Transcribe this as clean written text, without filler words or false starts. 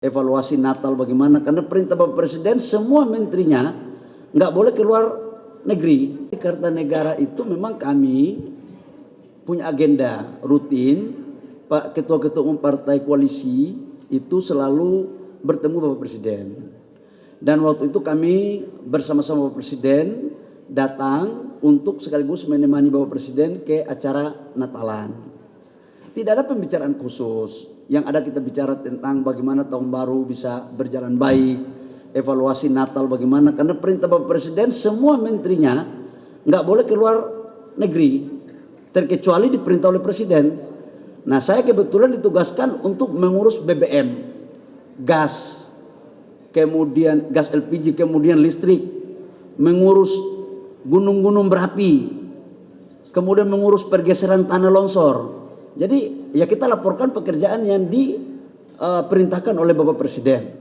evaluasi Natal bagaimana, karena perintah Bapak Presiden semua menterinya nggak boleh keluar negeri. Kartanegara itu memang kami punya agenda rutin. Pak Ketua-Ketua Umum Partai Koalisi itu selalu bertemu Bapak Presiden, dan waktu itu kami bersama-sama Bapak Presiden datang untuk sekaligus menemani Bapak Presiden ke acara Natalan. Tidak ada pembicaraan khusus, yang ada kita bicara tentang bagaimana tahun baru bisa berjalan baik, evaluasi Natal bagaimana, karena perintah Bapak Presiden semua menterinya nggak boleh keluar negeri terkecuali diperintah oleh Presiden. Nah, saya kebetulan ditugaskan untuk mengurus BBM, gas, kemudian gas LPG, kemudian listrik, mengurus gunung-gunung berapi, kemudian mengurus pergeseran tanah longsor. Jadi ya kita laporkan pekerjaan yang diperintahkan oleh Bapak Presiden.